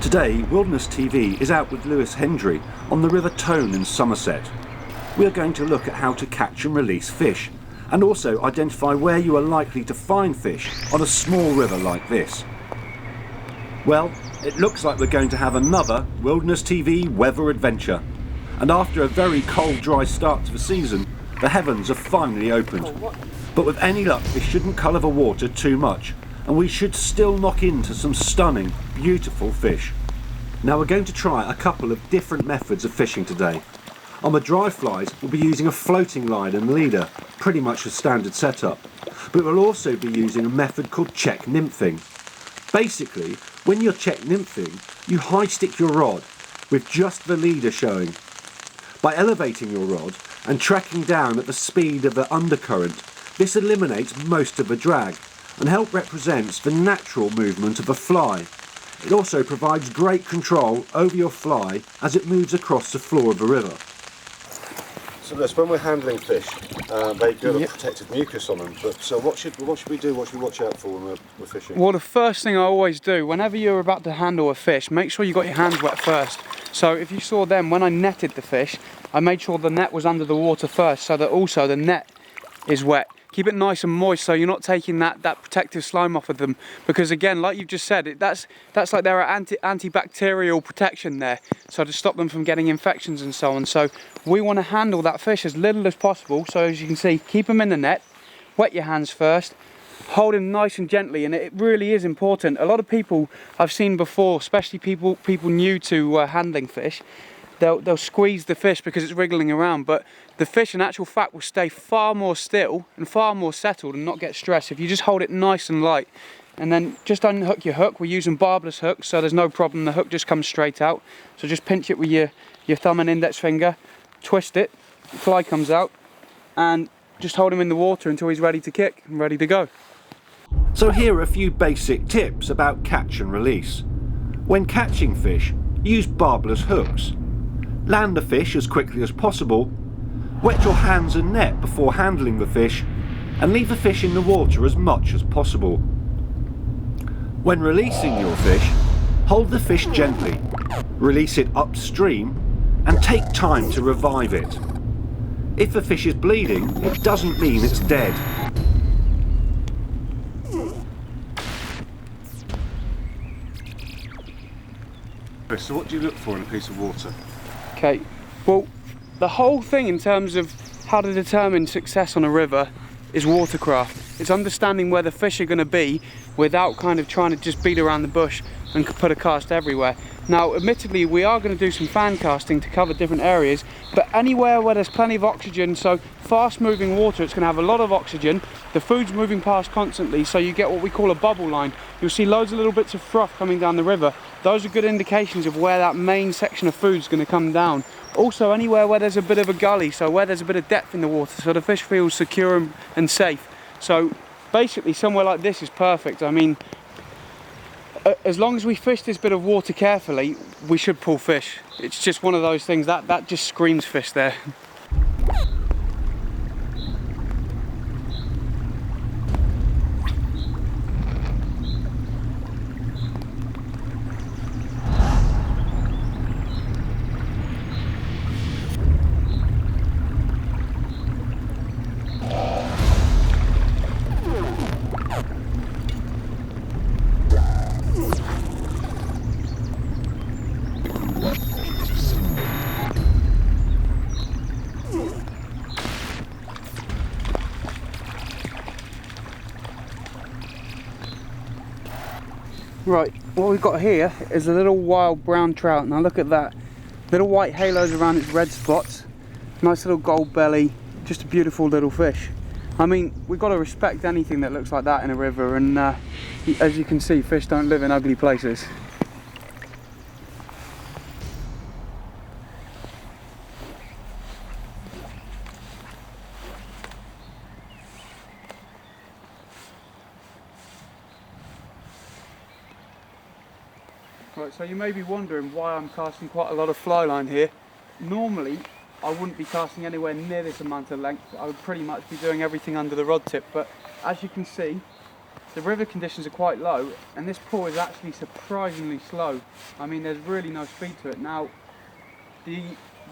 Today, Wilderness TV is out with Lewis Hendrie on the River Tone in Somerset. We are going to look at how to catch and release fish, and also identify where you are likely to find fish on a small river like this. Well, it looks like we're going to have another Wilderness TV weather adventure. And after a very cold, dry start to the season, the heavens have finally opened. But with any luck, this shouldn't colour the water too much, and we should still knock into some stunning, beautiful fish. Now we're going to try a couple of different methods of fishing today. On the dry flies, we'll be using a floating line and leader, pretty much a standard setup. But we'll also be using a method called check nymphing. Basically, when you're check nymphing, you high stick your rod with just the leader showing. By elevating your rod and tracking down at the speed of the undercurrent, this eliminates most of the drag and help represents the natural movement of a fly. It also provides great control over your fly as it moves across the floor of the river. So Lewis, when we're handling fish, they do have a protective mucus on them, but so what should we do, what should we watch out for when we're fishing? Well, the first thing I always do, whenever you're about to handle a fish, make sure you got your hands wet first. So if you saw then, when I netted the fish, I made sure the net was under the water first, so that also the net is wet. Keep it nice and moist so you're not taking that protective slime off of them, because again, like you've just said, that's like there are antibacterial protection there, so to stop them from getting infections and so on. So we want to handle that fish as little as possible. So as you can see, keep them in the net, wet your hands first, hold him nice and gently, and it really is important. A lot of people I've seen before, especially people new to handling fish, they'll squeeze the fish because it's wriggling around, but the fish in actual fact will stay far more still and far more settled and not get stressed if you just hold it nice and light. And then just unhook your hook. We're using barbless hooks, so there's no problem, the hook just comes straight out. So just pinch it with your thumb and index finger, twist it, the fly comes out, and just hold him in the water until he's ready to kick and ready to go. So here are a few basic tips about catch and release. When catching fish, use barbless hooks. Land the fish as quickly as possible, wet your hands and net before handling the fish, and leave the fish in the water as much as possible. When releasing your fish, hold the fish gently, release it upstream, and take time to revive it. If the fish is bleeding, it doesn't mean it's dead. So what do you look for in a piece of water? Okay, well, the whole thing in terms of how to determine success on a river is watercraft. It's understanding where the fish are going to be without kind of trying to just beat around the bush and put a cast everywhere. Now, admittedly, we are going to do some fan casting to cover different areas, but anywhere where there's plenty of oxygen, so fast moving water, it's going to have a lot of oxygen, the food's moving past constantly, so you get what we call a bubble line. You'll see loads of little bits of froth coming down the river. Those are good indications of where that main section of food's going to come down. Also, anywhere where there's a bit of a gully, so where there's a bit of depth in the water, so the fish feels secure and safe. So basically, somewhere like this is perfect. I mean, as long as we fish this bit of water carefully, we should pull fish. It's just one of those things that just screams fish there. Right, what we've got here is a little wild brown trout. Now look at that. Little white halos around its red spots. Nice little gold belly. Just a beautiful little fish. I mean, we've got to respect anything that looks like that in a river, and as you can see, fish don't live in ugly places. Right, so you may be wondering why I'm casting quite a lot of fly line here. Normally, I wouldn't be casting anywhere near this amount of length. I would pretty much be doing everything under the rod tip, but as you can see, the river conditions are quite low, and this pool is actually surprisingly slow. I mean, there's really no speed to it. Now, the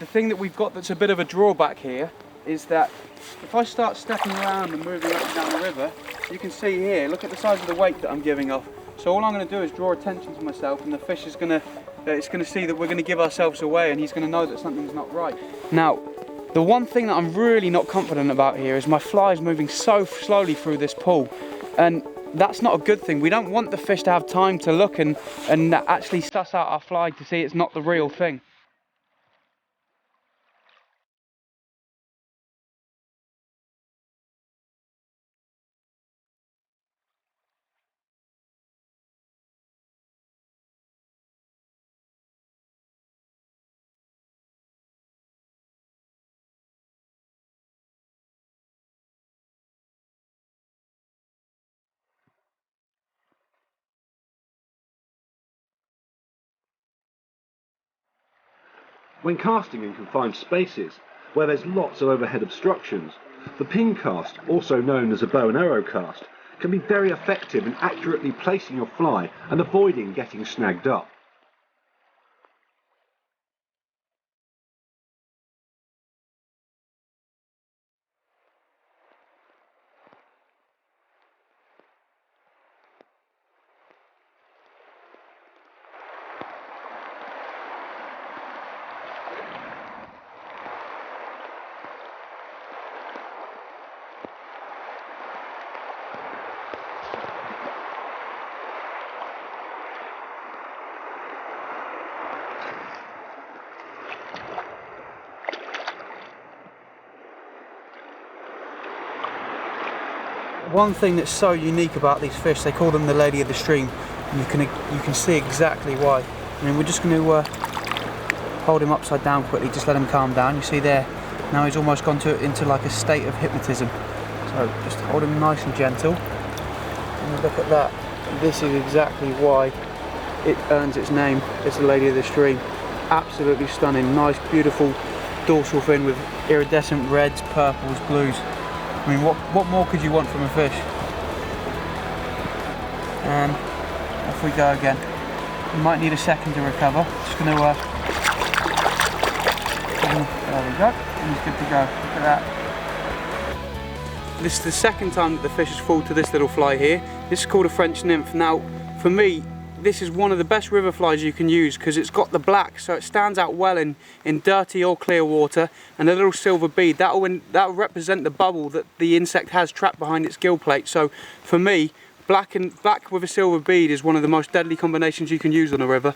thing that we've got that's a bit of a drawback here is that if I start stepping around and moving up and down the river, you can see here, look at the size of the weight that I'm giving off. So all I'm going to do is draw attention to myself, and the fish is going to see that we're going to give ourselves away, and he's going to know that something's not right. Now, the one thing that I'm really not confident about here is my fly is moving so slowly through this pool, and that's not a good thing. We don't want the fish to have time to look and actually suss out our fly to see it's not the real thing. When casting in confined spaces, where there's lots of overhead obstructions, the pin cast, also known as a bow and arrow cast, can be very effective in accurately placing your fly and avoiding getting snagged up. One thing that's so unique about these fish, they call them the lady of the stream, and you can see exactly why. I mean, we're just going to hold him upside down quickly, just let him calm down. You see there, now he's almost gone into like a state of hypnotism. So just hold him nice and gentle, and look at that. This is exactly why it earns its name. It's the lady of the stream. Absolutely stunning, nice, beautiful dorsal fin with iridescent reds, purples, blues. I mean, what more could you want from a fish? And off we go again. You might need a second to recover. Just going to, there we go, and he's good to go. Look at that. This is the second time that the fish has fallen to this little fly here. This is called a French nymph. Now, for me, this is one of the best river flies you can use because it's got the black, so it stands out well in dirty or clear water, and a little silver bead. That'll represent the bubble that the insect has trapped behind its gill plate. So for me, black with a silver bead is one of the most deadly combinations you can use on a river.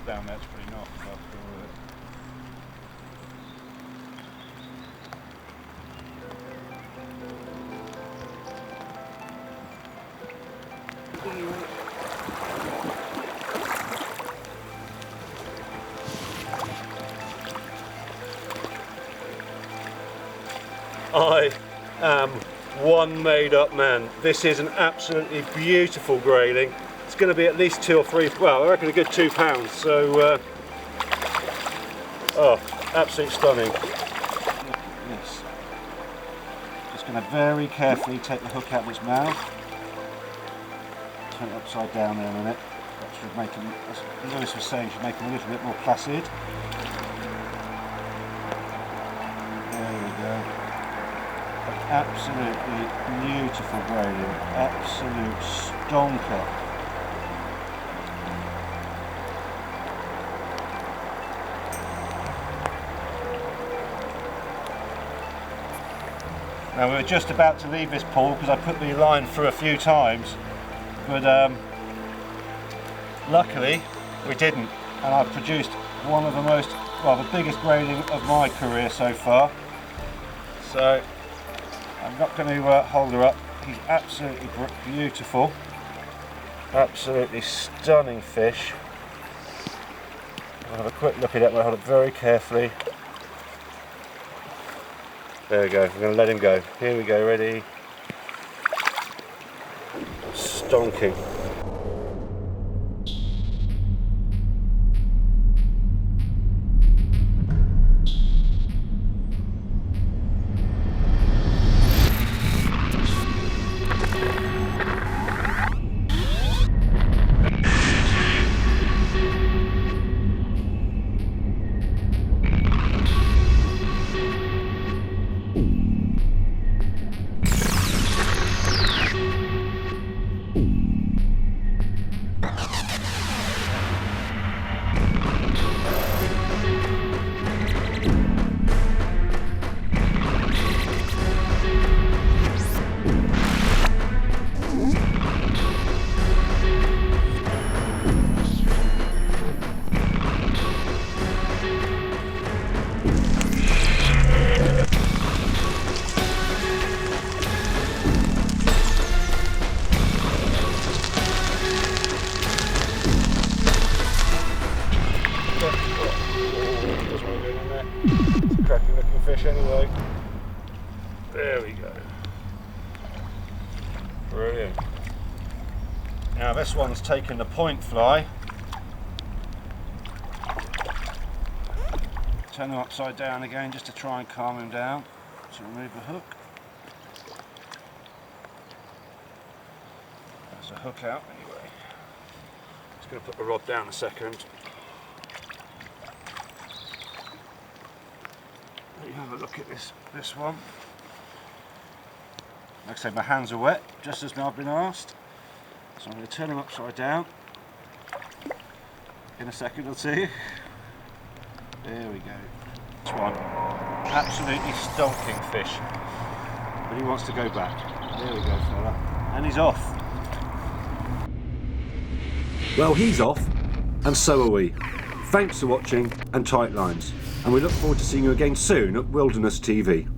Down there, it's pretty nasty after all I am one made up man. This is an absolutely beautiful grayling. It's going to be at least 2 or 3, well, I reckon a good 2 pounds, so oh, absolutely stunning. Yes. Just going to very carefully take the hook out of its mouth, turn it upside down there a minute. That should make him, as Lewis was saying, should make him a little bit more placid. There we go. Absolutely beautiful grayling, absolute stonker. Now we were just about to leave this pool because I put the line through a few times, but luckily we didn't, and I've produced one of the biggest grayling of my career so far. So I'm not going to hold her up. He's absolutely beautiful, absolutely stunning fish. I'll have a quick look at it. I'm going to hold it very carefully. There we go. I'm going to let him go. Here we go. Ready? Stonking. Cracking looking fish anyway. There we go. Brilliant. Now this one's taken the point fly. Turn them upside down again just to try and calm him down. So remove the hook. There's a hook out anyway. Just going to put the rod down a second. Let me have a look at this one. Like I said, my hands are wet, just as I've been asked. So I'm going to turn them upside down in a second or two. There we go. This one, absolutely stonking fish. But he wants to go back. There we go, fella. And he's off. Well, he's off, and so are we. Thanks for watching, and tight lines. And we look forward to seeing you again soon at Wilderness TV.